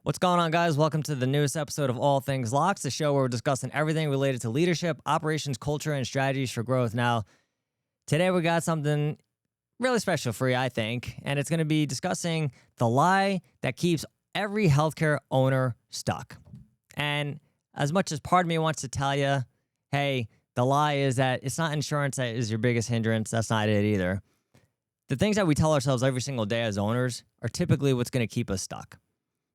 What's going on, guys? Welcome to the newest episode of All Things LOCS, the show where we're discussing everything related to leadership, operations, culture, and strategies for growth. Now, today we got something really special for you, I think, and it's going to be discussing the lie that keeps every healthcare owner stuck. And as much as part of me wants to tell you, hey, the lie is that it's not insurance that is your biggest hindrance, that's not it either. The things that we tell ourselves every single day as owners are typically what's going to keep us stuck.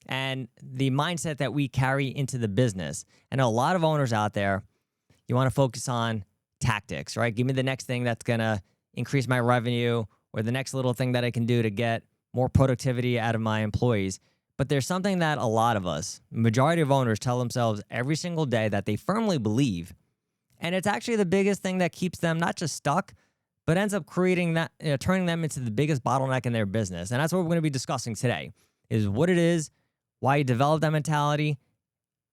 And the mindset that we carry into the business. I know a lot of owners out there, you want to focus on tactics, right? Give me the next thing that's going to increase my revenue or the next little thing that I can do to get more productivity out of my employees. But there's something that a lot of us, majority of owners, tell themselves every single day that they firmly believe. And it's actually the biggest thing that keeps them not just stuck, but ends up creating that, turning them into the biggest bottleneck in their business. And that's what we're going to be discussing today, is what it is, why you develop that mentality.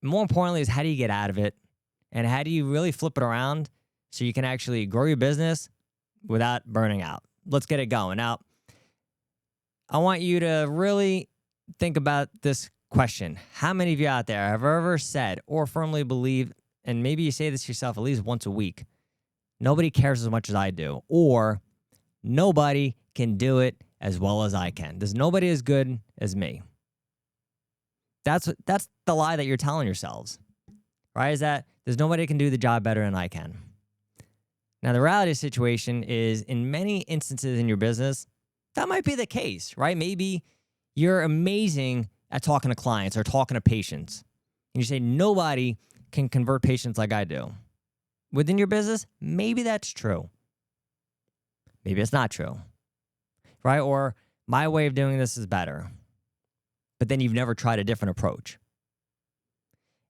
More importantly is how do you get out of it, and how do you really flip it around so you can actually grow your business without burning out. Let's get it going. Now, I want you to really think about this question. How many of you out there have ever said or firmly believe, and maybe you say this to yourself at least once a week, nobody cares as much as I do, or nobody can do it as well as I can. There's nobody as good as me. That's the lie that you're telling yourselves, right? Is that there's nobody that can do the job better than I can. Now, the reality of the situation is, in many instances in your business, that might be the case, right? Maybe you're amazing at talking to clients or talking to patients, and you say nobody can convert patients like I do. Within your business, maybe that's true. Maybe it's not true, right? Or my way of doing this is better. But then you've never tried a different approach.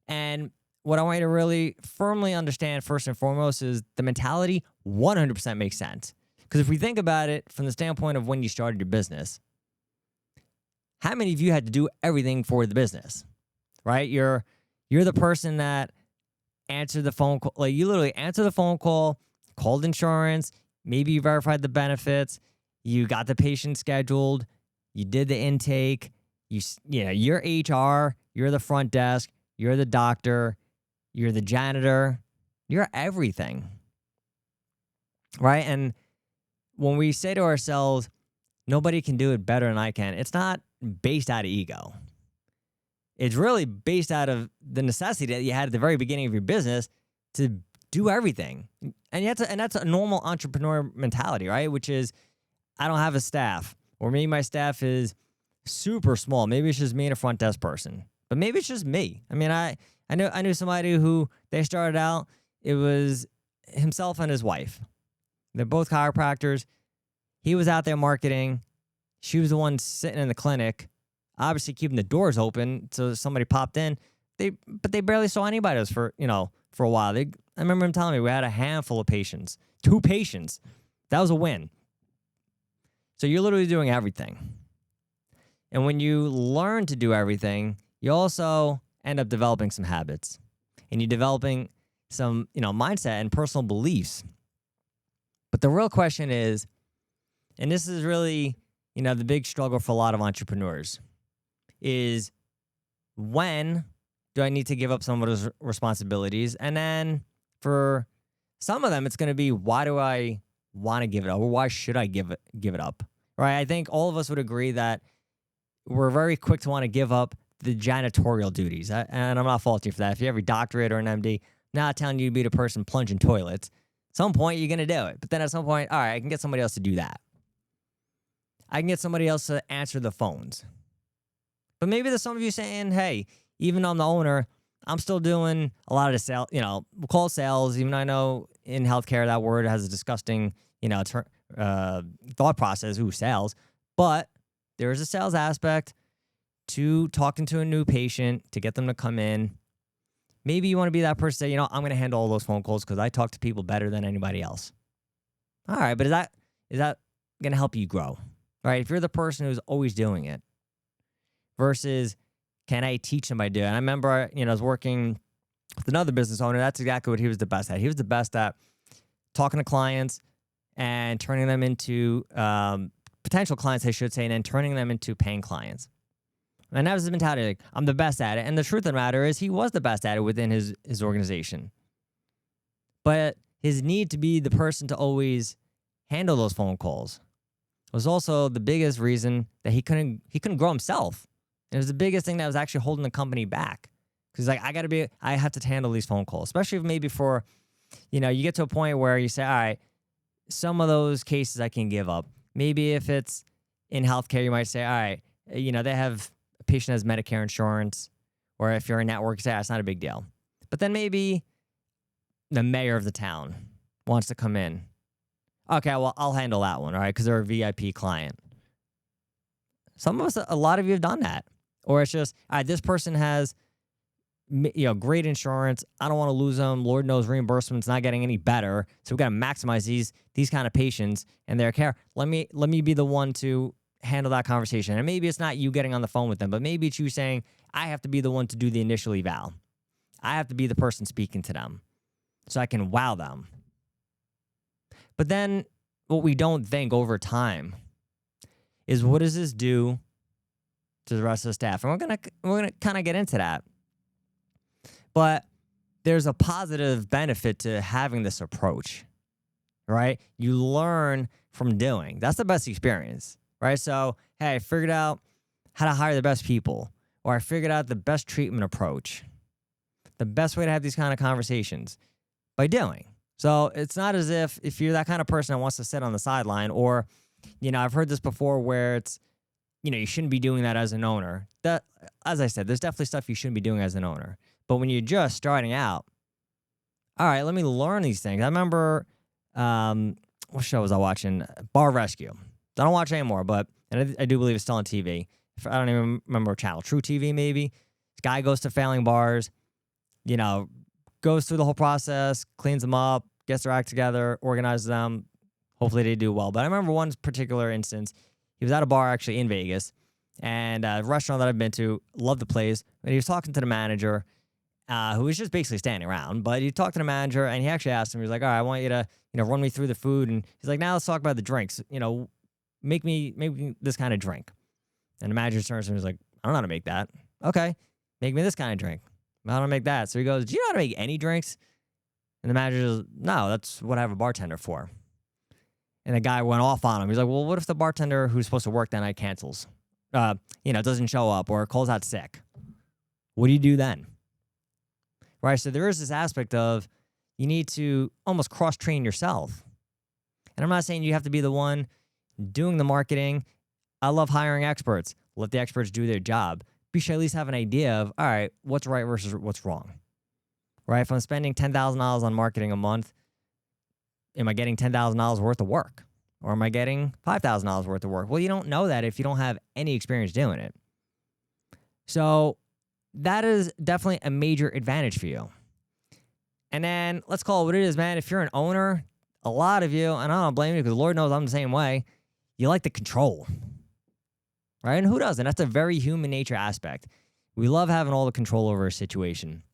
And what I want you to really firmly understand first and foremost is the mentality 100% makes sense. Because if we think about it from the standpoint of when you started your business, how many of you had to do everything for the business, right? You're the person that answered the phone call. Like, you literally answered the phone call, called insurance, maybe you verified the benefits, you got the patient scheduled, you did the intake. You're HR, you're the front desk, you're the doctor, you're the janitor, you're everything, right? And when we say to ourselves, nobody can do it better than I can, it's not based out of ego. It's really based out of the necessity that you had at the very beginning of your business to do everything. And that's a normal entrepreneur mentality, right? Which is, I don't have a staff, or maybe my staff is super small. Maybe it's just me and a front desk person, but maybe it's just me. I mean, I knew somebody who they started out, it was himself and his wife. They're both chiropractors. He was out there marketing. She was the one sitting in the clinic, obviously keeping the doors open. So somebody popped in, but they barely saw anybody else for a while. I remember him telling me we had a handful of patients, 2 patients. That was a win. So you're literally doing everything. And when you learn to do everything, you also end up developing some habits, and you're developing some, mindset and personal beliefs. But the real question is, and this is really, the big struggle for a lot of entrepreneurs, is when do I need to give up some of those responsibilities? And then for some of them, it's going to be, why do I want to give it up, or why should I give it up? Right? I think all of us would agree that we're very quick to want to give up the janitorial duties. And I'm not faulting you for that. If you have your doctorate or an MD, not telling you to be the person plunging toilets. At some point, you're going to do it. But then at some point, all right, I can get somebody else to do that. I can get somebody else to answer the phones. But maybe there's some of you saying, hey, even though I'm the owner, I'm still doing a lot of the sales, we'll call sales, even though I know in healthcare that word has a disgusting, thought process, sales. But there is a sales aspect to talking to a new patient to get them to come in. Maybe you want to be that person that, I'm going to handle all those phone calls because I talk to people better than anybody else. All right, but is that going to help you grow? All right, if you're the person who's always doing it versus can I teach somebody to do it? And I remember, I was working with another business owner. That's exactly what he was the best at. He was the best at talking to clients and turning them into potential clients, I should say, and then turning them into paying clients. And that was his mentality, like, I'm the best at it. And the truth of the matter is he was the best at it within his organization. But his need to be the person to always handle those phone calls was also the biggest reason that he couldn't grow himself. It was the biggest thing that was actually holding the company back. Because like, I have to handle these phone calls, especially if maybe for, you get to a point where you say, all right, some of those cases I can give up. Maybe if it's in healthcare, you might say, all right, they have a patient has Medicare insurance, or if you're a network, say, it's not a big deal. But then maybe the mayor of the town wants to come in. Okay, well, I'll handle that one, all right, because they're a VIP client. Some of us, a lot of you have done that. Or it's just, all right, this person has great insurance. I don't want to lose them. Lord knows reimbursement's not getting any better. So we've got to maximize these kind of patients and their care. Let me be the one to handle that conversation. And maybe it's not you getting on the phone with them, but maybe it's you saying, I have to be the one to do the initial eval. I have to be the person speaking to them so I can wow them. But then what we don't think over time is, what does this do to the rest of the staff? And we're gonna kind of get into that. But there's a positive benefit to having this approach, right? You learn from doing. That's the best experience, right? So, hey, I figured out how to hire the best people, or I figured out the best treatment approach, the best way to have these kind of conversations by doing. So it's not as if you're that kind of person that wants to sit on the sideline, or, I've heard this before where it's, you shouldn't be doing that as an owner. That, as I said, there's definitely stuff you shouldn't be doing as an owner. But when you're just starting out, all right, let me learn these things. I remember, what show was I watching? Bar Rescue. I don't watch anymore, but I do believe it's still on TV. I don't even remember what channel. True TV, maybe. This guy goes to failing bars, goes through the whole process, cleans them up, gets their act together, organizes them. Hopefully they do well. But I remember one particular instance. He was at a bar actually in Vegas, and a restaurant that I've been to, loved the place. And he was talking to the manager, who was just basically standing around. But he talked to the manager, and he actually asked him, he was like, all right, I want you to, run me through the food. And he's like, now let's talk about the drinks. Make me this kind of drink. And the manager turns to him and he's like, I don't know how to make that. Okay, make me this kind of drink. I don't know how to make that. So he goes, do you know how to make any drinks? And the manager goes, no, that's what I have a bartender for. And the guy went off on him. He's like, well, what if the bartender who's supposed to work that night cancels? Doesn't show up or calls out sick? What do you do then? Right? So there is this aspect of you need to almost cross-train yourself. And I'm not saying you have to be the one doing the marketing. I love hiring experts. Let the experts do their job. You should at least have an idea of, all right, what's right versus what's wrong. Right? If I'm spending $10,000 on marketing a month, am I getting $10,000 worth of work? Or am I getting $5,000 worth of work? Well, you don't know that if you don't have any experience doing it. So that is definitely a major advantage for you. And then let's call it what it is, man. If you're an owner, a lot of you, and I don't blame you because Lord knows I'm the same way, you like the control. Right? And who doesn't? That's a very human nature aspect. We love having all the control over a situation.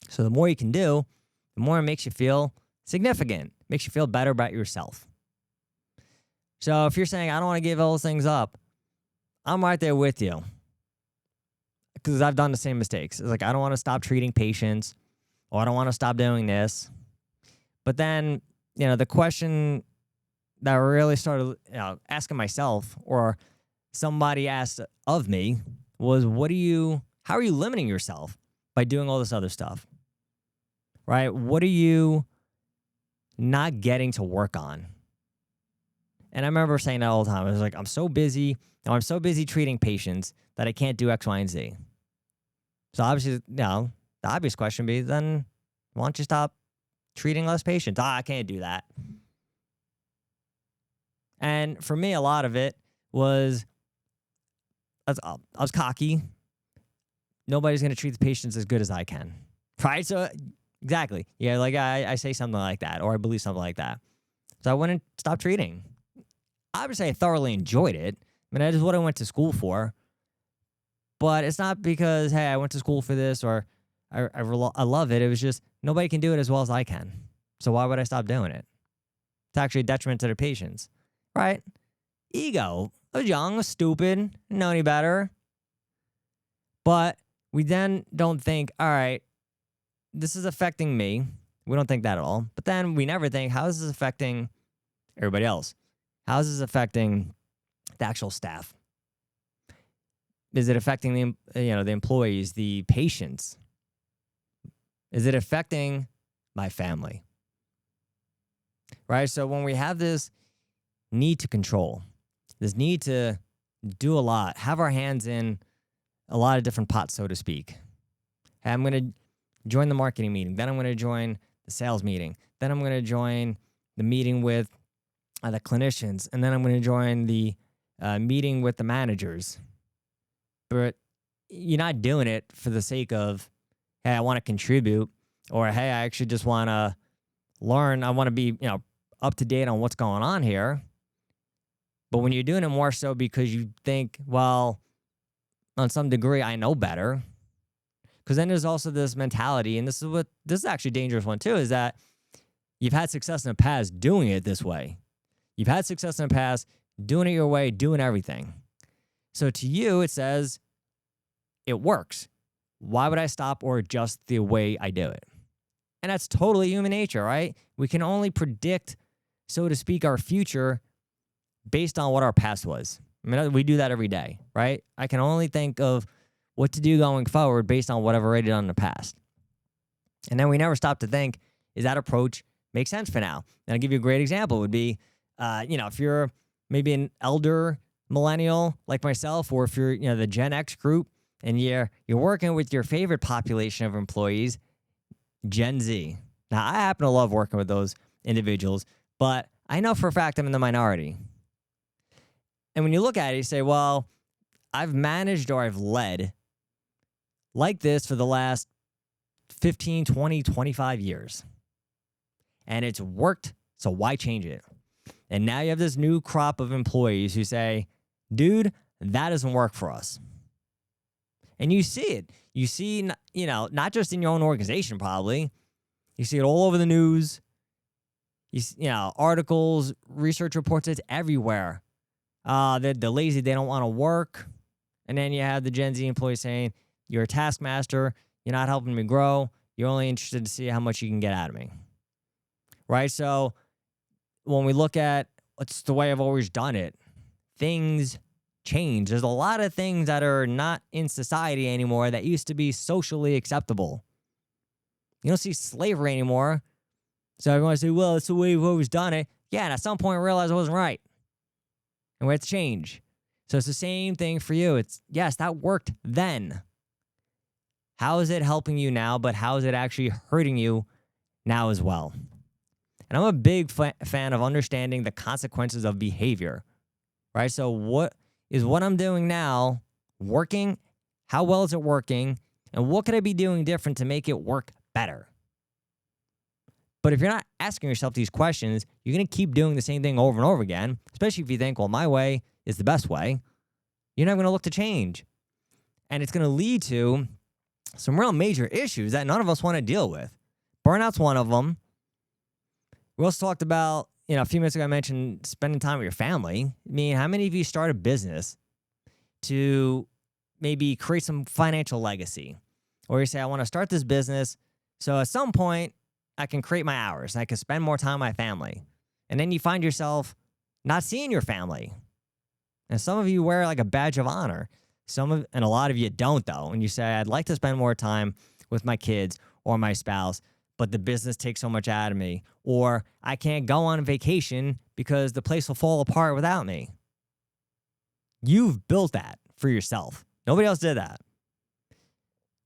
So the more you can do, the more it makes you feel significant, makes you feel better about yourself. So if you're saying, I don't want to give all those things up, I'm right there with you. Because I've done the same mistakes. It's like, I don't want to stop treating patients, or I don't want to stop doing this. But then, the question that I really started asking myself, or somebody asked of me, was, how are you limiting yourself by doing all this other stuff? Right? What are you not getting to work on? And I remember saying that all the time. I was like, I'm so busy treating patients that I can't do X, Y, and Z. So obviously, the obvious question would be, then why don't you stop treating less patients? I can't do that. And for me, a lot of it was, I was cocky. Nobody's going to treat the patients as good as I can. Right? So exactly. Yeah, like I say something like that, or I believe something like that. So I wouldn't stop treating. Obviously, I thoroughly enjoyed it. I mean, that is what I went to school for. But it's not because, hey, I went to school for this, or I love it. It was just, nobody can do it as well as I can. So why would I stop doing it? It's actually a detriment to their patients. Right? Ego. I was young, I was stupid, didn't know any better. But we then don't think, all right, this is affecting me. We don't think that at all. But then we never think, how is this affecting everybody else? How is this affecting the actual staff? Is it affecting the employees, the patients? Is it affecting my family? Right? So when we have this need to control, this need to do a lot, have our hands in a lot of different pots, so to speak. Hey, I'm going to join the marketing meeting. Then I'm going to join the sales meeting. Then I'm going to join the meeting with the clinicians. And then I'm going to join the meeting with the managers. But you're not doing it for the sake of, hey, I want to contribute, or hey, I actually just want to learn. I want to be, up to date on what's going on here. But when you're doing it more so because you think, well, on some degree, I know better. Because then there's also this mentality, and this is actually a dangerous one too, is that you've had success in the past doing it this way. You've had success in the past doing it your way, doing everything. So to you, it says it works. Why would I stop or adjust the way I do it? And that's totally human nature, right? We can only predict, so to speak, our future based on what our past was. I mean, we do that every day, right? I can only think of what to do going forward based on what I've already done in the past. And then we never stop to think, is that approach make sense for now? And I'll give you a great example. It would be, if you're maybe an elder millennial like myself, or if you're, the Gen X group, and you're working with your favorite population of employees, Gen Z. Now, I happen to love working with those individuals, but I know for a fact I'm in the minority. And when you look at it, you say, well, I've managed or I've led like this for the last 15, 20, 25 years. And it's worked, so why change it? And now you have this new crop of employees who say, dude, that doesn't work for us. And you see it. You see, not just in your own organization, probably. You see it all over the news. Articles, research reports, it's everywhere. They're lazy, they don't want to work. And then you have the Gen Z employees saying, you're a taskmaster, you're not helping me grow, you're only interested to see how much you can get out of me. Right? So when we look at what's the way I've always done it, things change. There's a lot of things that are not in society anymore that used to be socially acceptable. You don't see slavery anymore. So everyone say, well, it's the way we've always done it. Yeah, and at some point realize it wasn't right. And we had to change. So it's the same thing for you. It's, yes, that worked then. How is it helping you now, but how is it actually hurting you now as well? And I'm a big fan of understanding the consequences of behavior, right? So what I'm doing now working? How well is it working? And what could I be doing different to make it work better? But if you're not asking yourself these questions, you're going to keep doing the same thing over and over again, especially if you think, well, my way is the best way. You're not going to look to change. And it's going to lead to some real major issues that none of us want to deal with. Burnout's one of them. We also talked about, a few minutes ago, I mentioned spending time with your family. I mean, how many of you start a business to maybe create some financial legacy? Or you say, I want to start this business so at some point I can create my hours and I can spend more time with my family. And then you find yourself not seeing your family. And some of you wear like a badge of honor. And a lot of you don't, though. And you say, I'd like to spend more time with my kids or my spouse, but the business takes so much out of me. Or I can't go on vacation because the place will fall apart without me. You've built that for yourself. Nobody else did that.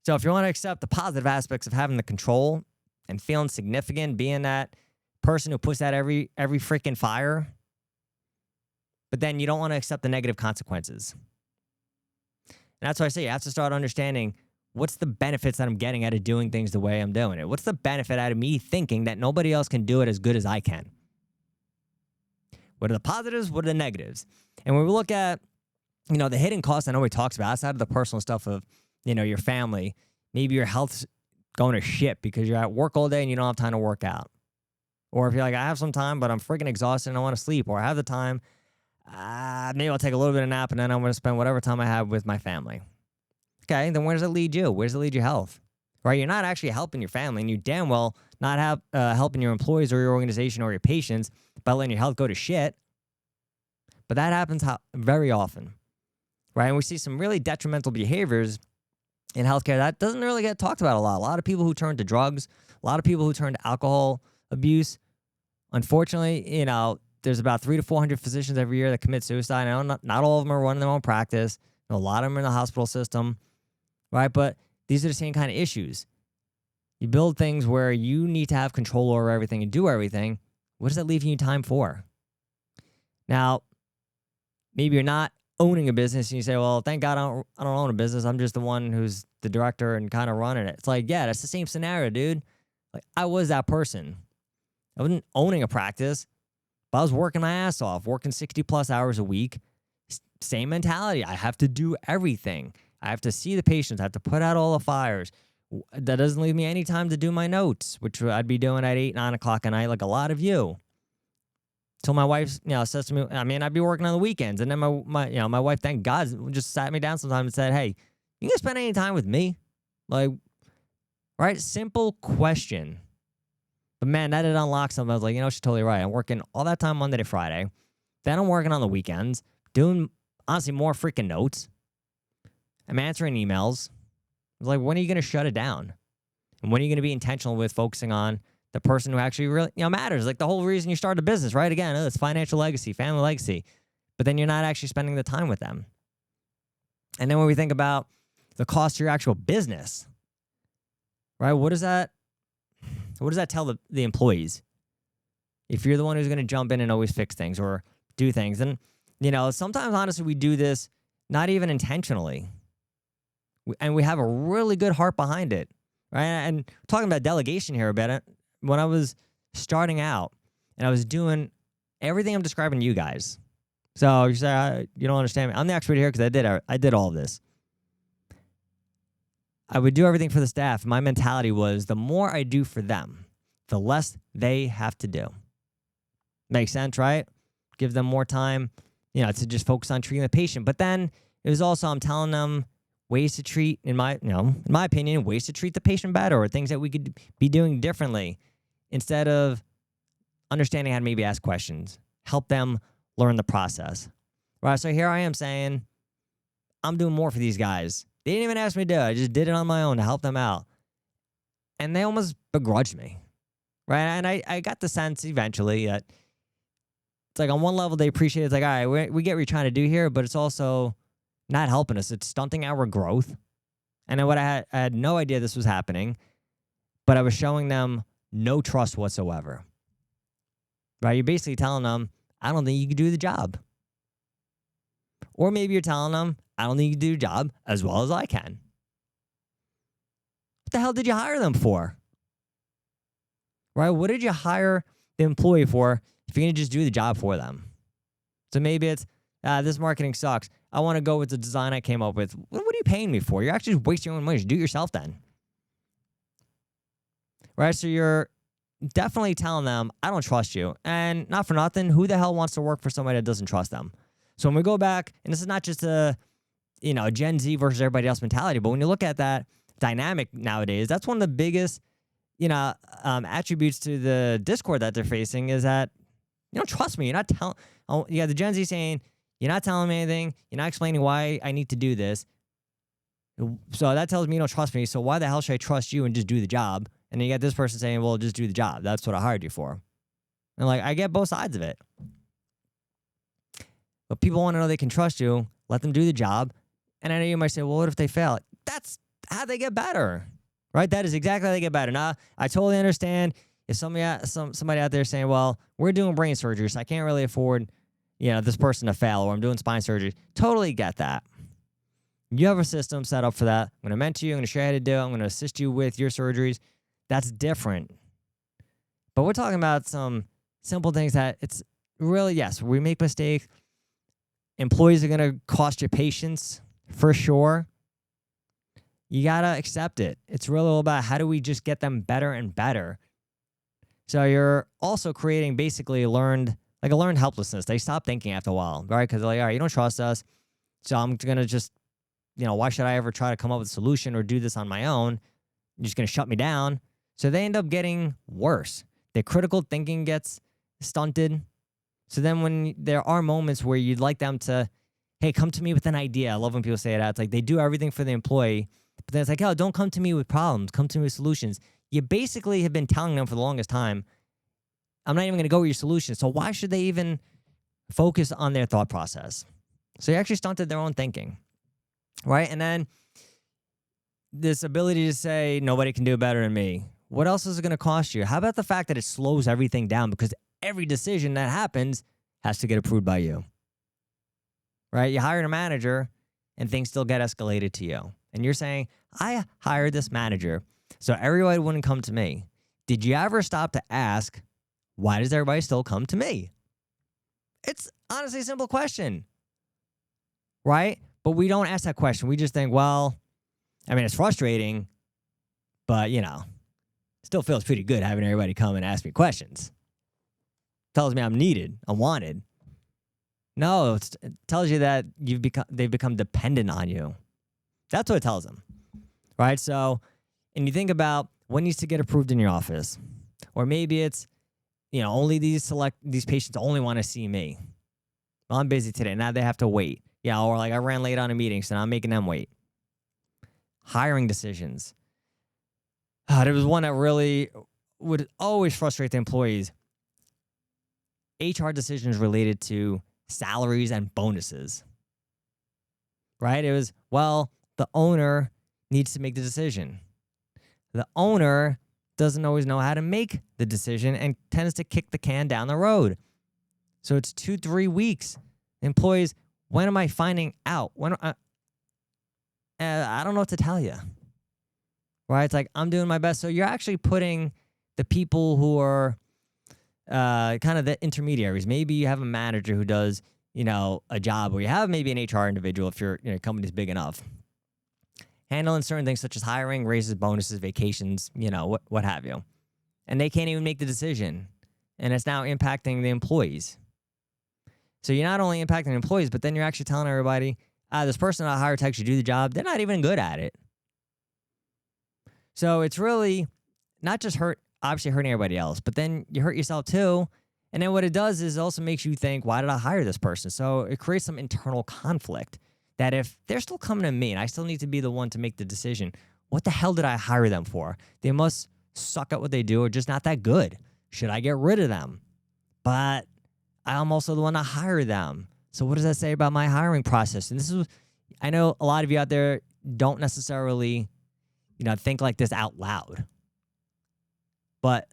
So if you want to accept the positive aspects of having the control and feeling significant, being that person who puts out every freaking fire, but then you don't want to accept the negative consequences. And that's why I say you have to start understanding what's the benefits that I'm getting out of doing things the way I'm doing it. What's the benefit out of me thinking that nobody else can do it as good as I can? What are the positives? What are the negatives? And when we look at, the hidden costs I know he talks about, outside of the personal stuff of, your family, maybe your health's going to shit because you're at work all day and you don't have time to work out. Or if you're like, I have some time, but I'm freaking exhausted and I want to sleep. Or I have the time, maybe I'll take a little bit of nap and then I'm going to spend whatever time I have with my family. Okay, then where does it lead you? Where does it lead your health? Right? You're not actually helping your family, and you damn well not helping your employees or your organization or your patients by letting your health go to shit. But that happens very often, right? And we see some really detrimental behaviors in healthcare that doesn't really get talked about a lot. A lot of people who turn to drugs, a lot of people who turn to alcohol abuse. Unfortunately, there's about 300 to 400 physicians every year that commit suicide. I know not all of them are running their own practice. A lot of them are in the hospital system, right? But these are the same kind of issues. You build things where you need to have control over everything and do everything. What does that leave you time for? Now, maybe you're not owning a business and you say, well, thank God I don't own a business. I'm just the one who's the director and kind of running it. It's like, yeah, that's the same scenario, dude. Like, I was that person. I wasn't owning a practice, but I was working my ass off, working 60 plus hours a week. Same mentality. I have to do everything. I have to see the patients. I have to put out all the fires. That doesn't leave me any time to do my notes, which I'd be doing at 8, 9 o'clock at night, like a lot of you. Till my wife, says to me, I'd be working on the weekends. And then my wife, thank God, just sat me down sometime and said, hey, you gonna spend any time with me? Like, right? Simple question. But man, that had unlocked something. I was like, she's totally right. I'm working all that time Monday to Friday. Then I'm working on the weekends, doing, honestly, more freaking notes. I'm answering emails. I was like, when are you going to shut it down? And when are you going to be intentional with focusing on the person who actually really, matters? Like the whole reason you started a business, right? Again, it's financial legacy, family legacy. But then you're not actually spending the time with them. And then when we think about the cost to your actual business, right? What does that tell the employees? If you're the one who's going to jump in and always fix things or do things. And, sometimes, honestly, we do this not even intentionally. And we have a really good heart behind it, right? And talking about delegation here a bit, when I was starting out and I was doing everything I'm describing to you guys. So you say, you don't understand me. I'm the expert here because I did all of this. I would do everything for the staff. My mentality was the more I do for them, the less they have to do. Makes sense, right? Give them more time, to just focus on treating the patient. But then it was also, I'm telling them ways to treat, in my opinion, ways to treat the patient better or things that we could be doing differently instead of understanding how to maybe ask questions, help them learn the process. Right, so here I am saying, I'm doing more for these guys. They didn't even ask me to do it. I just did it on my own to help them out. And they almost begrudged me, right? And I got the sense eventually that it's like on one level they appreciate it. It's like, all right, we get what you're trying to do here, but it's also not helping us. It's stunting our growth. And then I had no idea this was happening, but I was showing them no trust whatsoever. Right? You're basically telling them, I don't think you can do the job. Or maybe you're telling them, I don't think you can do the job as well as I can. What the hell did you hire them for? Right? What did you hire the employee for if you're going to just do the job for them? So maybe it's, this marketing sucks. I want to go with the design I came up with. What are you paying me for? You're actually just wasting your own money. Just do it yourself then. Right? So you're definitely telling them, I don't trust you. And not for nothing, who the hell wants to work for somebody that doesn't trust them? So when we go back, and this is not just a Gen Z versus everybody else mentality, but when you look at that dynamic nowadays, that's one of the biggest, attributes to the discord that they're facing is that you don't trust me. You're not telling. Oh, you got the Gen Z saying, you're not telling me anything. You're not explaining why I need to do this. So that tells me you don't trust me. So why the hell should I trust you and just do the job? And then you got this person saying, well, just do the job. That's what I hired you for. And I get both sides of it. But people want to know they can trust you. Let them do the job. And I know you might say, well, what if they fail? That's how they get better, right? That is exactly how they get better. Now, I totally understand if somebody out there saying, well, we're doing brain surgery, so I can't really afford, this person to fail, or I'm doing spine surgery. Totally get that. You have a system set up for that. I'm going to mentor you. I'm going to show you how to do it. I'm going to assist you with your surgeries. That's different. But we're talking about some simple things that it's really, yes, we make mistakes. Employees are going to cost you patience for sure. You got to accept it. It's really all about how do we just get them better and better. So you're also creating basically a learned helplessness. They stop thinking after a while, right? Because they're like, all right, you don't trust us. So I'm going to just why should I ever try to come up with a solution or do this on my own? You're just going to shut me down. So they end up getting worse. Their critical thinking gets stunted. So then when there are moments where you'd like them to, hey, come to me with an idea. I love when people say that. It's like they do everything for the employee, but then it's like, oh, don't come to me with problems. Come to me with solutions. You basically have been telling them for the longest time, I'm not even going to go with your solution. So why should they even focus on their thought process? So you actually stunted their own thinking, right? And then this ability to say, nobody can do it better than me. What else is it going to cost you? How about the fact that it slows everything down because every decision that happens has to get approved by you, right? You hired a manager and things still get escalated to you. And you're saying, I hired this manager, so everybody wouldn't come to me. Did you ever stop to ask, why does everybody still come to me? It's honestly a simple question, right? But we don't ask that question. We just think, well, I mean, it's frustrating, but, still feels pretty good having everybody come and ask me questions. Tells me I'm needed, I'm wanted. No, it tells you that they've become dependent on you. That's what it tells them, right? So, and you think about what needs to get approved in your office, or maybe it's, only these patients only want to see me. Well, I'm busy today. Now they have to wait. Yeah, or like I ran late on a meeting, so now I'm making them wait. Hiring decisions. There was one that really would always frustrate the employees. HR decisions related to salaries and bonuses. Right? It was, well, the owner needs to make the decision. The owner doesn't always know how to make the decision and tends to kick the can down the road. So it's 2-3 weeks. Employees, when am I finding out? I don't know what to tell you. Right? It's like, I'm doing my best. So you're actually putting the people who are kind of the intermediaries. Maybe you have a manager who does, a job, or you have maybe an HR individual if your company's big enough, handling certain things such as hiring, raises, bonuses, vacations, what have you. And they can't even make the decision. And it's now impacting the employees. So you're not only impacting the employees, but then you're actually telling everybody, this person I hired to actually do the job, they're not even good at it. So it's really not just obviously hurting everybody else, but then you hurt yourself too. And then what it does is it also makes you think, why did I hire this person? So it creates some internal conflict that if they're still coming to me and I still need to be the one to make the decision, what the hell did I hire them for? They must suck at what they do or just not that good. Should I get rid of them? But I'm also the one to hire them. So what does that say about my hiring process? And I know a lot of you out there don't necessarily, think like this out loud. But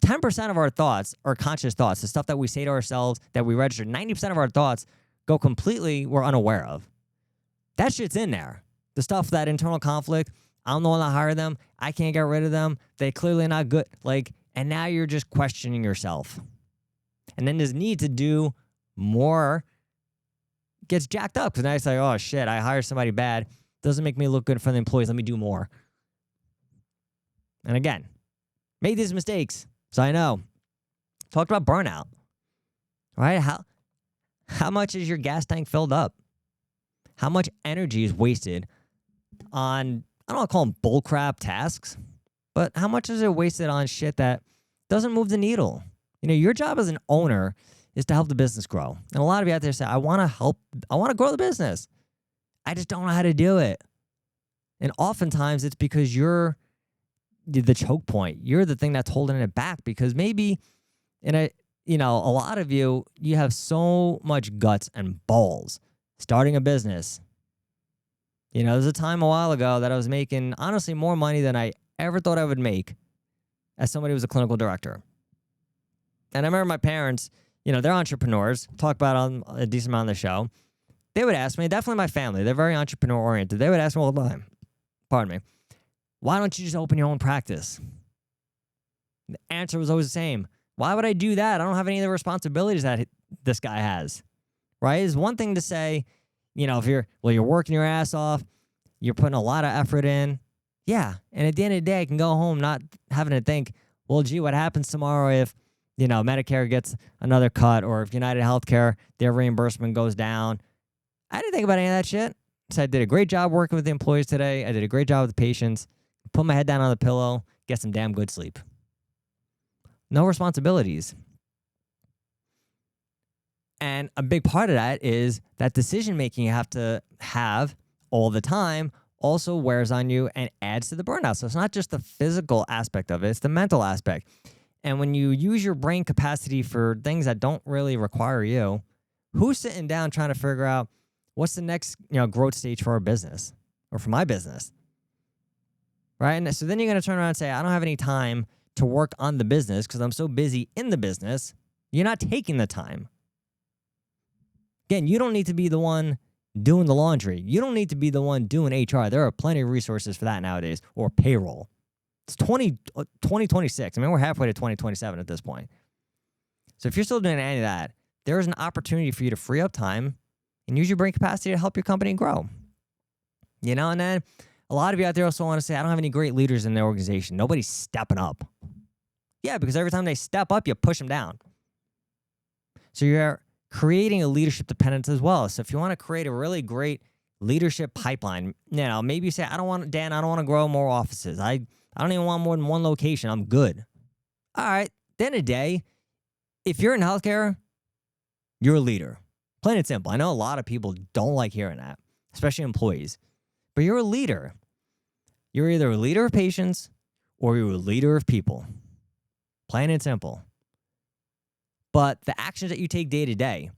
10% of our thoughts are conscious thoughts, the stuff that we say to ourselves, that we register. 90% of our thoughts go completely we're unaware of. That shit's in there. The stuff, that internal conflict, I'm the one that hired them, I can't get rid of them, they clearly not good. And now you're just questioning yourself. And then this need to do more gets jacked up because now it's like, oh shit, I hired somebody bad. Doesn't make me look good for the employees. Let me do more. And again, made these mistakes, so I know. Talked about burnout, right? How much is your gas tank filled up? How much energy is wasted on, I don't want to call them bullcrap tasks, but how much is it wasted on shit that doesn't move the needle? Your job as an owner is to help the business grow. And a lot of you out there say, I want to grow the business. I just don't know how to do it. And oftentimes it's because you're the choke point. You're the thing that's holding it back because maybe a lot of you have so much guts and balls starting a business. There's a time a while ago that I was making, honestly, more money than I ever thought I would make as somebody who was a clinical director. And I remember my parents, they're entrepreneurs, talk about on a decent amount on the show. They would ask me, definitely my family, they're very entrepreneur-oriented. They would ask me all the time, pardon me, why don't you just open your own practice? The answer was always the same. Why would I do that? I don't have any of the responsibilities that this guy has, right? It's one thing to say, if you're working your ass off, you're putting a lot of effort in. Yeah, and at the end of the day, I can go home not having to think, well, gee, what happens tomorrow if, Medicare gets another cut or if United Healthcare, their reimbursement goes down. I didn't think about any of that shit. So I did a great job working with the employees today. I did a great job with the patients. Put my head down on the pillow, get some damn good sleep. No responsibilities. And a big part of that is that decision making you have to have all the time also wears on you and adds to the burnout. So it's not just the physical aspect of it, it's the mental aspect. And when you use your brain capacity for things that don't really require you, who's sitting down trying to figure out what's the next, growth stage for our business or for my business? Right? And so then you're going to turn around and say, I don't have any time to work on the business because I'm so busy in the business. You're not taking the time. Again, you don't need to be the one doing the laundry. You don't need to be the one doing HR. There are plenty of resources for that nowadays, or payroll. It's 2026. I mean, we're halfway to 2027 at this point. So if you're still doing any of that, there is an opportunity for you to free up time and use your brain capacity to help your company grow. And then a lot of you out there also want to say, I don't have any great leaders in the organization. Nobody's stepping up. Yeah, because every time they step up, you push them down. So you're creating a leadership dependence as well. So if you want to create a really great leadership pipeline, maybe you say, I don't want to grow more offices. I don't even want more than one location. I'm good. All right. At the end of the day, if you're in healthcare, you're a leader. Plain and simple. I know a lot of people don't like hearing that, especially employees. But you're a leader. You're either a leader of patients or you're a leader of people. Plain and simple. But the actions that you take day to day,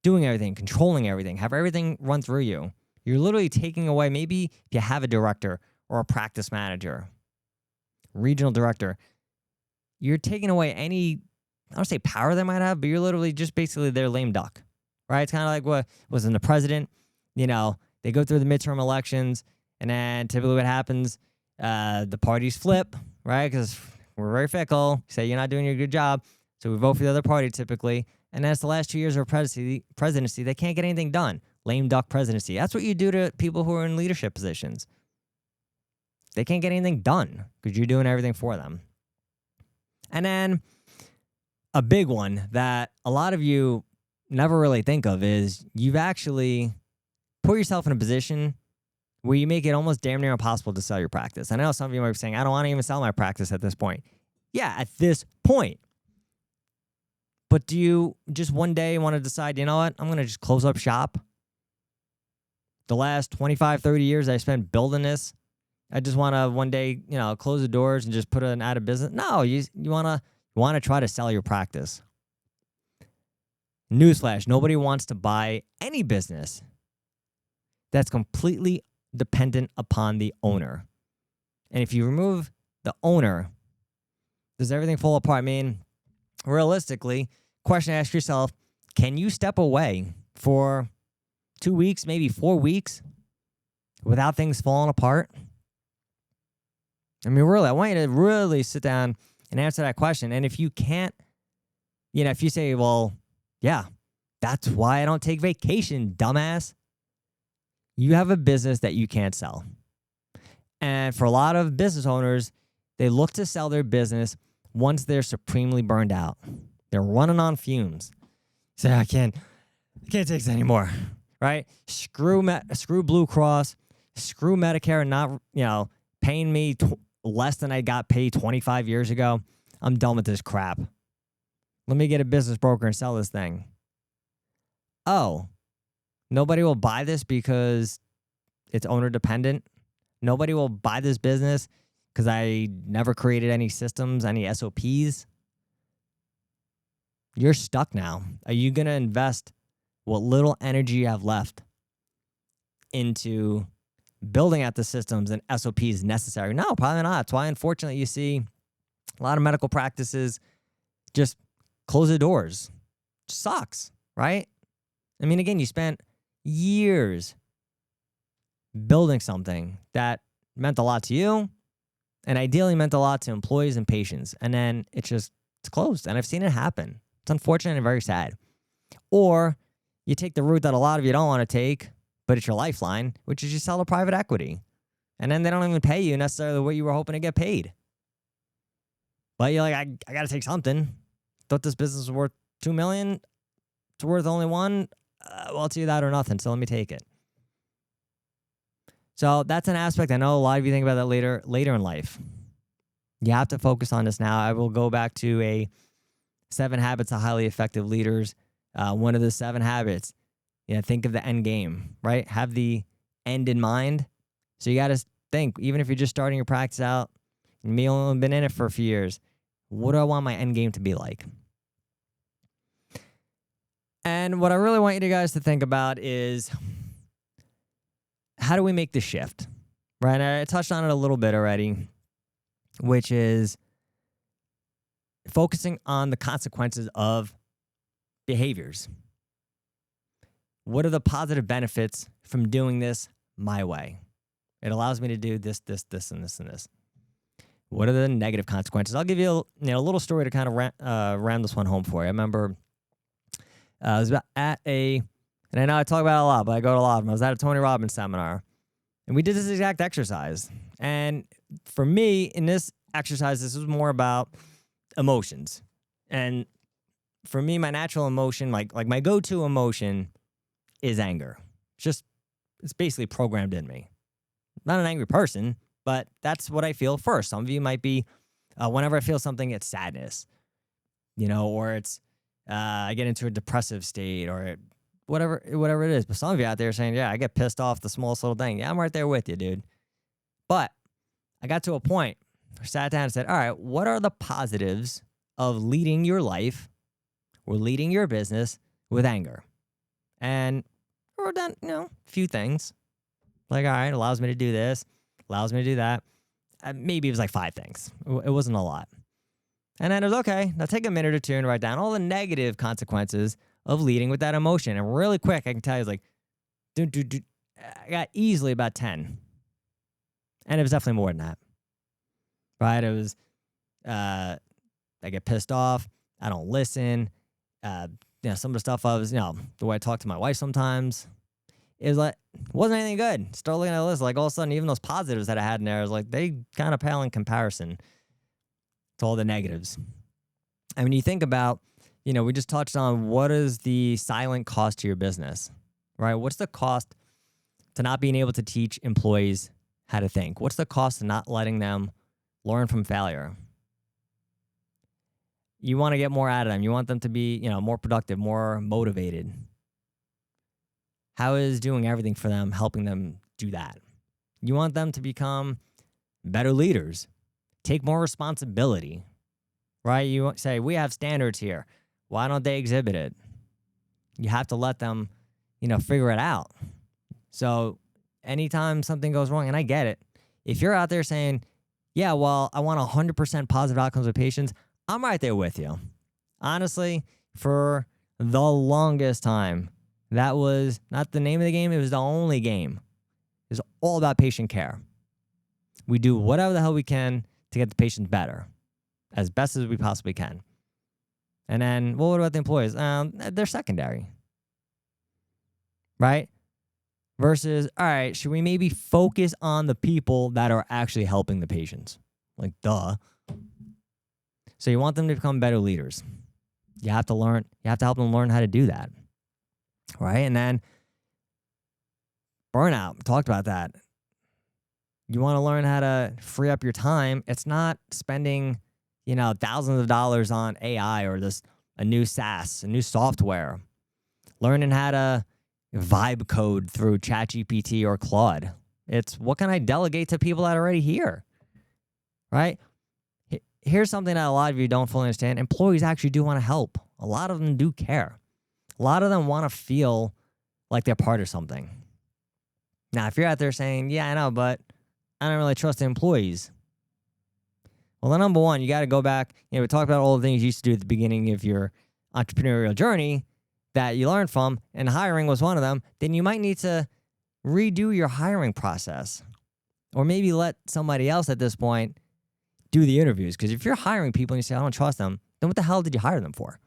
doing everything, controlling everything, have everything run through you, you're literally taking away, maybe if you have a director or a practice manager, regional director, you're taking away any, I don't say power they might have, but you're literally just basically their lame duck, right? It's kind of like what was in the president, they go through the midterm elections, and then typically what happens, the parties flip, right? Because we're very fickle. Say you're not doing your good job, so we vote for the other party typically. And that's the last 2 years of presidency. They can't get anything done. Lame duck presidency. That's what you do to people who are in leadership positions. They can't get anything done because you're doing everything for them. And then a big one that a lot of you never really think of is you've actually put yourself in a position where you make it almost damn near impossible to sell your practice. I know some of you might be saying, I don't want to even sell my practice at this point. Yeah, at this point. But do you just one day want to decide, you know what, I'm going to just close up shop? The last 25, 30 years I spent building this, I just want to one day, close the doors and just put it out of business? No, you want to try to sell your practice. Newsflash, nobody wants to buy any business that's completely dependent upon the owner. And if you remove the owner, does everything fall apart? I mean, realistically, question to ask yourself, can you step away for 2 weeks, maybe 4 weeks without things falling apart? I mean, really, I want you to really sit down and answer that question. And if you can't, if you say, well, yeah, that's why I don't take vacation, dumbass. You have a business that you can't sell. And for a lot of business owners, they look to sell their business once they're supremely burned out. They're running on fumes. Say, I can't take this anymore, right? Screw Blue Cross, screw Medicare, not paying me less than I got paid 25 years ago. I'm done with this crap. Let me get a business broker and sell this thing. Oh, nobody will buy this because it's owner dependent. Nobody will buy this business because I never created any systems, any SOPs. You're stuck now. Are you going to invest what little energy you have left into building out the systems and SOPs necessary? No, probably not. That's why, unfortunately, you see a lot of medical practices just close the doors. It sucks, right? I mean, again, you spent years building something that meant a lot to you and ideally meant a lot to employees and patients. And then it's closed. And I've seen it happen. It's unfortunate and very sad. Or you take the route that a lot of you don't want to take, but it's your lifeline, which is you sell to private equity. And then they don't even pay you necessarily what you were hoping to get paid. But you're like, I got to take something. Thought this business was worth $2 million. It's worth only $1 million. Well, it's either that or nothing, so let me take it. So that's an aspect I know a lot of you think about that later in life. You have to focus on this now. I will go back to a 7 habits of highly effective leaders. One of the 7 habits, think of the end game, right? Have the end in mind. So you got to think, even if you're just starting your practice out, you may only have been in it for a few years, what do I want my end game to be like? And what I really want you guys to think about is, how do we make the shift, right? I touched on it a little bit already, which is focusing on the consequences of behaviors. What are the positive benefits from doing this my way? It allows me to do this, this, this, and this, and this. What are the negative consequences? I'll give you a little story to kind of round this one home for you. I remember I was at and I know I talk about it a lot, but I go to a lot of them. I was at a Tony Robbins seminar, and we did this exact exercise. And for me, in this exercise, this was more about emotions. And for me, my natural emotion, like my go-to emotion, is anger. It's basically programmed in me. Not an angry person, but that's what I feel first. Some of you might be, whenever I feel something, it's sadness, or it's I get into a depressive state, or whatever it is. But some of you out there are saying, yeah, I get pissed off the smallest little thing. Yeah, I'm right there with you, dude. But I got to a point where I sat down and said, all right, what are the positives of leading your life or leading your business with anger? And I wrote down, a few things. Like, all right, allows me to do this, allows me to do that. Maybe it was like 5 things. It wasn't a lot. And then it was, okay, now take a minute or two and write down all the negative consequences of leading with that emotion. And really quick, I can tell you, it's like, I got easily about 10. And it was definitely more than that. Right? It was, I get pissed off. I don't listen. Some of the stuff I was, the way I talk to my wife sometimes, it wasn't anything good. Start looking at the list, like all of a sudden, even those positives that I had in there, I was like, they kind of pale in comparison to all the negatives. And when you think about, we just touched on, what is the silent cost to your business, right? What's the cost to not being able to teach employees how to think? What's the cost to not letting them learn from failure? You want to get more out of them. You want them to be, more productive, more motivated. How is doing everything for them helping them do that? You want them to become better leaders, take more responsibility, right? You say, we have standards here. Why don't they exhibit it? You have to let them, figure it out. So anytime something goes wrong, and I get it, if you're out there saying, yeah, well, I want 100% positive outcomes with patients, I'm right there with you. Honestly, for the longest time, that was not the name of the game. It was the only game. It was all about patient care. We do whatever the hell we can to get the patients better, as best as we possibly can. And then, well, what about the employees? They're secondary, right? Versus, all right, should we maybe focus on the people that are actually helping the patients? Like, duh. So you want them to become better leaders. You have to help them learn how to do that, right? And then burnout, we talked about that. You want to learn how to free up your time. It's not spending, thousands of dollars on AI or a new SaaS, a new software. Learning how to vibe code through ChatGPT or Claude. It's, what can I delegate to people that are already here, right? Here's something that a lot of you don't fully understand. Employees actually do want to help. A lot of them do care. A lot of them want to feel like they're part of something. Now, if you're out there saying, yeah, I know, but I don't really trust the employees. Well, the number one, you got to go back. We talked about all the things you used to do at the beginning of your entrepreneurial journey that you learned from, and hiring was one of them. Then you might need to redo your hiring process, or maybe let somebody else at this point do the interviews. Because if you're hiring people and you say, I don't trust them, then what the hell did you hire them for?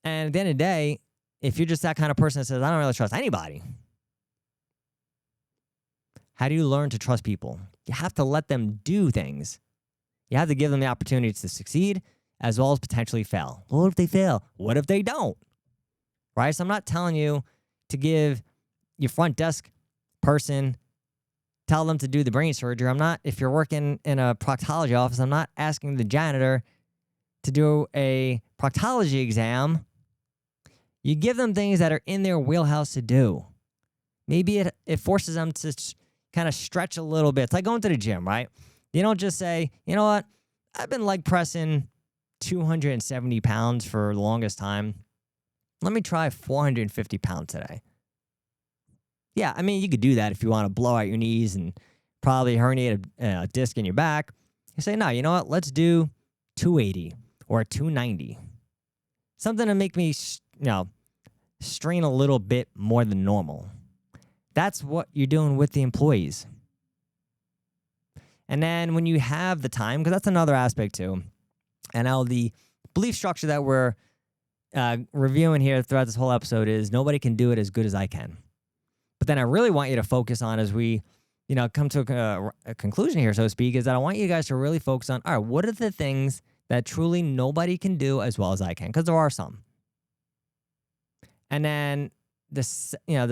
And at the end of the day, if you're just that kind of person that says, I don't really trust anybody, how do you learn to trust people? You have to let them do things. You have to give them the opportunity to succeed as well as potentially fail. What if they fail? What if they don't? Right? So I'm not telling you to give your front desk person, tell them to do the brain surgery. If you're working in a proctology office, I'm not asking the janitor to do a proctology exam. You give them things that are in their wheelhouse to do. Maybe it forces them to kind of stretch a little bit. It's like going to the gym, right? You don't just say, you know what? I've been leg pressing 270 pounds for the longest time. Let me try 450 pounds today. Yeah, I mean, you could do that if you want to blow out your knees and probably herniate a disc in your back. You say, no, you know what? Let's do 280 or 290. Something to make me, strain a little bit more than normal. That's what you're doing with the employees. And then when you have the time, because that's another aspect too, and now the belief structure that we're reviewing here throughout this whole episode is nobody can do it as good as I can. But then I really want you to focus on, as we, come to a conclusion here, so to speak, is that I want you guys to really focus on, all right, what are the things that truly nobody can do as well as I can? Because there are some. And then the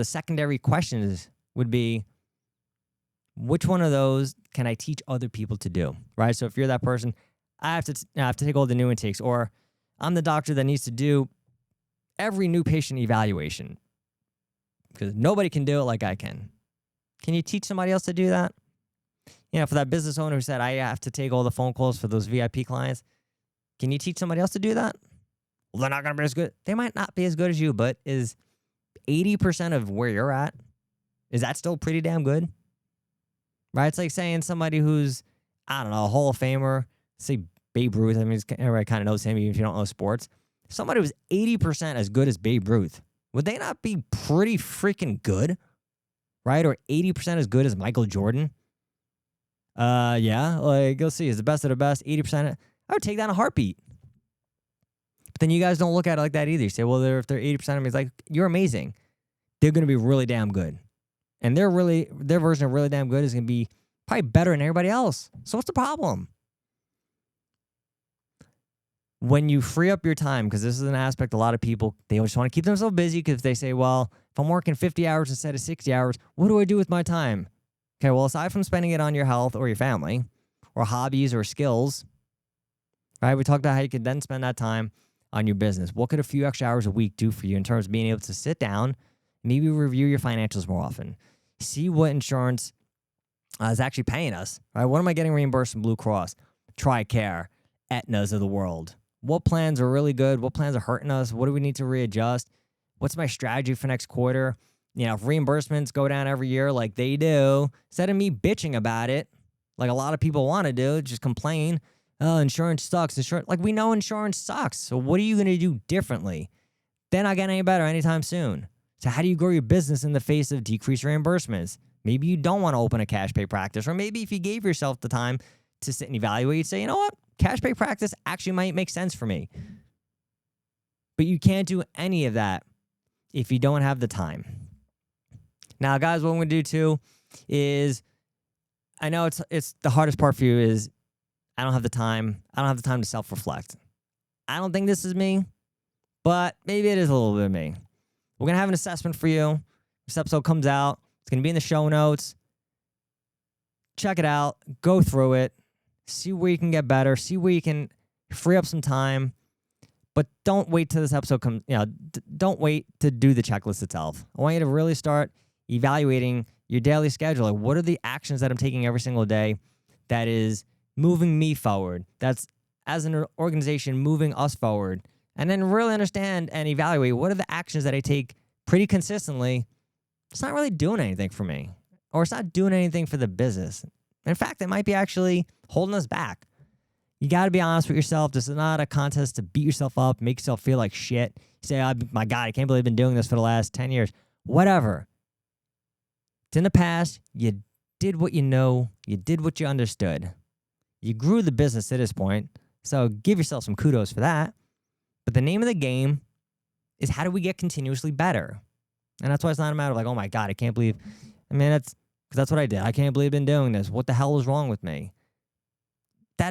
secondary questions would be, which one of those can I teach other people to do, right? So if you're that person, I have to take all the new intakes, or I'm the doctor that needs to do every new patient evaluation because nobody can do it like I can. Can you teach somebody else to do that? For that business owner who said, I have to take all the phone calls for those VIP clients, can you teach somebody else to do that? Well, they're not going to be as good. They might not be as good as you, but is 80% of where you're at, is that still pretty damn good? Right? It's like saying somebody who's, I don't know, a Hall of Famer, say Babe Ruth. I mean, everybody kind of knows him even if you don't know sports. Somebody who's 80% as good as Babe Ruth, would they not be pretty freaking good? Right? Or 80% as good as Michael Jordan? Yeah. Like, you'll see, is the best of the best, 80%. I would take that in a heartbeat. But then you guys don't look at it like that either. You say, well, if they're 80% of me, it's like, you're amazing. They're going to be really damn good. And their version of really damn good is going to be probably better than everybody else. So what's the problem? When you free up your time, because this is an aspect a lot of people, they just want to keep themselves busy because they say, well, if I'm working 50 hours instead of 60 hours, what do I do with my time? Okay, well, aside from spending it on your health or your family or hobbies or skills, right, we talked about how you could then spend that time on your business. What could a few extra hours a week do for you in terms of being able to sit down, maybe review your financials more often, see what insurance is actually paying us, right? What am I getting reimbursed from Blue Cross, TRICARE, Aetnas of the world? What plans are really good? What plans are hurting us? What do we need to readjust? What's my strategy for next quarter? If reimbursements go down every year like they do, instead of me bitching about it, like a lot of people want to do, just complain, oh, insurance sucks. Like, we know insurance sucks. So what are you going to do differently? They're not getting any better anytime soon. So how do you grow your business in the face of decreased reimbursements? Maybe you don't want to open a cash pay practice, or maybe if you gave yourself the time to sit and evaluate, you'd say, you know what? Cash pay practice actually might make sense for me. But you can't do any of that if you don't have the time. Now, guys, what I'm going to do too is, I know it's the hardest part for you is I don't have the time. I don't have the time to self-reflect. I don't think this is me, but maybe it is a little bit of me. We're going to have an assessment for you. This episode comes out. It's going to be in the show notes. Check it out. Go through it. See where you can get better. See where you can free up some time. But don't wait till this episode comes. Don't wait to do the checklist itself. I want you to really start evaluating your daily schedule. Like, what are the actions that I'm taking every single day that is moving me forward? That's, as an organization, moving us forward. And then really understand and evaluate what are the actions that I take pretty consistently. It's not really doing anything for me, or it's not doing anything for the business. In fact, it might be actually holding us back. You got to be honest with yourself. This is not a contest to beat yourself up, make yourself feel like shit. You say, oh, my God, I can't believe I've been doing this for the last 10 years. Whatever. It's in the past. You did what you know. You did what you understood. You grew the business to this point. So give yourself some kudos for that. But the name of the game is, how do we get continuously better? And that's why it's not a matter of like, oh my God, I can't believe. I mean, that's what I did. I can't believe I've been doing this. What the hell is wrong with me? That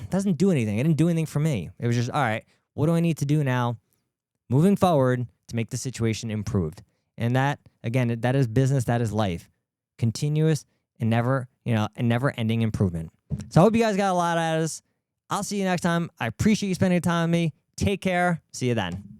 doesn't do anything. It didn't do anything for me. It was just, all right, what do I need to do now moving forward to make the situation improved? And that, again, that is business, that is life. Continuous and never ending improvement. So I hope you guys got a lot out of this. I'll see you next time. I appreciate you spending time with me. Take care. See you then.